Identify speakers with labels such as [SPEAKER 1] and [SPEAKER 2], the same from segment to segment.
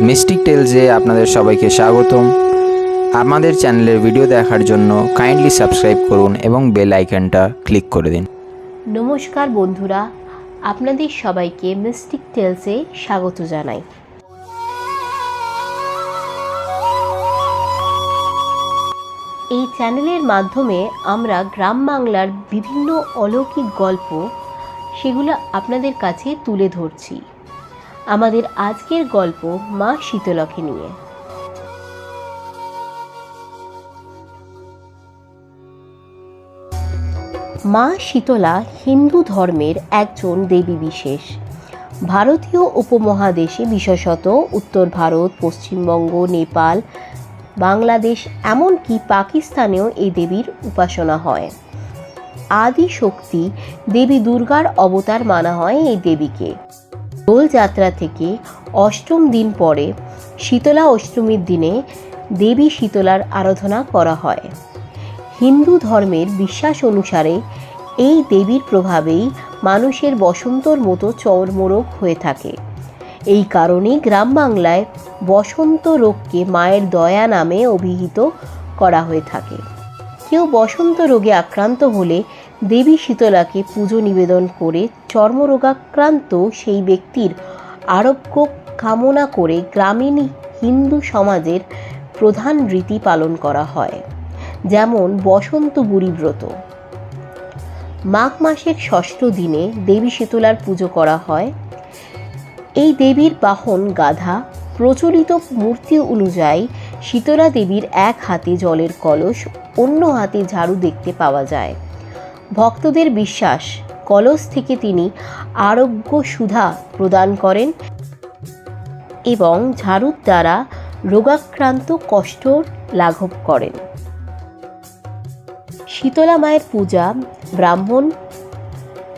[SPEAKER 1] Mystic টেলসে আপনাদের সবাইকে স্বাগতম। আমাদের চ্যানেলের ভিডিও দেখার জন্য কাইন্ডলি সাবস্ক্রাইব করুন এবং বেল আইকনটা ক্লিক করে দিন।
[SPEAKER 2] নমস্কার বন্ধুরা, আপনাদের সবাইকে মিস্টিক টেলসে স্বাগত জানাই। এই চ্যানেলের মাধ্যমে আমরা গ্রাম বাংলার বিভিন্ন অলৌকিক গল্প সেগুলো আপনাদের কাছে তুলে ধরছি। আমাদের আজকের গল্প মা শীতলাকে নিয়ে। মা শীতলা হিন্দু ধর্মের একজন দেবী বিশেষ। ভারতীয় উপমহাদেশে বিশেষত উত্তর ভারত, পশ্চিমবঙ্গ, নেপাল, বাংলাদেশ এমনকি পাকিস্তানেও এই দেবীর উপাসনা হয়। আদি শক্তি দেবী দুর্গার অবতার মানা হয় এই দেবীকে। দোলযাত্রা থেকে অষ্টম দিন পরে শীতলা অষ্টমীর দিনে দেবী শীতলার আরাধনা করা হয়। হিন্দু ধর্মের বিশ্বাস অনুসারে এই দেবীর প্রভাবেই মানুষের বসন্তর মতো চর্মরোগ হয়ে থাকে। এই কারণে গ্রাম বাংলায় বসন্ত রোগকে মায়ের দয়া নামে অভিহিত করা হয়ে থাকে। কেউ বসন্ত রোগে আক্রান্ত হলে দেবী শীতলাকে পুজো নিবেদন করে চর্মরোগাক্রান্ত সেই ব্যক্তির আরোগ্য কামনা করে গ্রামীণ হিন্দু সমাজের প্রধান রীতি পালন করা হয়, যেমন বসন্ত বুড়ি ব্রত। মাঘ মাসের ষষ্ঠ দিনে দেবী শীতলার পুজো করা হয়। এই দেবীর বাহন গাধা। প্রচলিত মূর্তি অনুযায়ী শীতলা দেবীর এক হাতে জলের কলস, অন্য হাতে ঝাড়ু দেখতে পাওয়া যায়। ভক্তদের বিশ্বাস কলস থেকে তিনি আরোগ্য সুধা প্রদান করেন এবং ঝাড়ুর দ্বারা রোগাক্রান্ত কষ্ট লাঘব করেন। শীতলা মায়ের পূজা ব্রাহ্মণ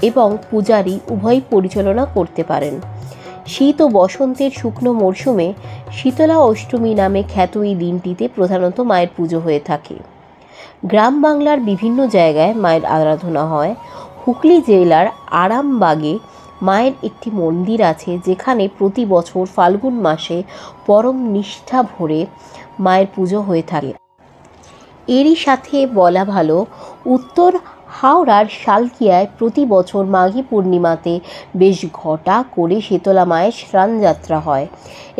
[SPEAKER 2] এবং পূজারী উভয় পরিচালনা করতে পারেন। শীত ও বসন্তের শুকনো মরশুমে শীতলা অষ্টমী নামে খ্যাত এই দিনটিতে প্রধানত মায়ের পুজো হয়ে থাকে। গ্রাম বাংলার বিভিন্ন জায়গায় মায়ের আরাধনা হয়। হুগলি জেলার আরামবাগে মায়ের একটি মন্দির আছে, যেখানে প্রতি বছর ফাল্গুন মাসে পরম নিষ্ঠা ভরে মায়ের পুজো হয়ে থাকে। এরই সাথে বলা ভালো, উত্তর হাওড়ার শালকিয়ায় প্রতি বছর মাঘী পূর্ণিমাতে বেশ ঘটা করে শীতলা মায়ের স্নানযাত্রা হয়।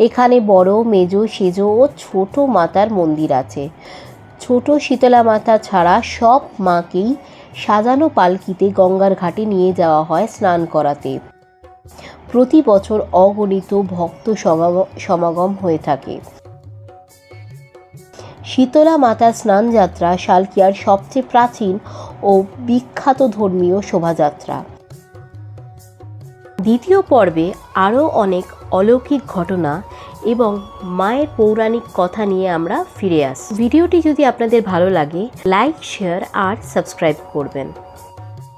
[SPEAKER 2] এখানে বড়, মেজ, সেজ ও ছোট মাতার মন্দির আছে। ছোট শীতলা মাতা ছাড়া সব মাকেই সাজানো পালকিতে গঙ্গার ঘাটে নিয়ে যাওয়া হয় স্নান করাতে। প্রতি বছর অগণিত ভক্ত সমাগম হয়ে থাকে। শীতলা মাতার স্নানযাত্রা শালকিয়ার সবচেয়ে প্রাচীন ও বিখ্যাত ধর্মীয় শোভাযাত্রা। দ্বিতীয় পর্বে আরও অনেক অলৌকিক ঘটনা এবং মায়ের পৌরাণিক কথা নিয়ে আমরা ফিরে আসি। ভিডিওটি যদি আপনাদের ভালো লাগে, লাইক, শেয়ার আর সাবস্ক্রাইব করবেন।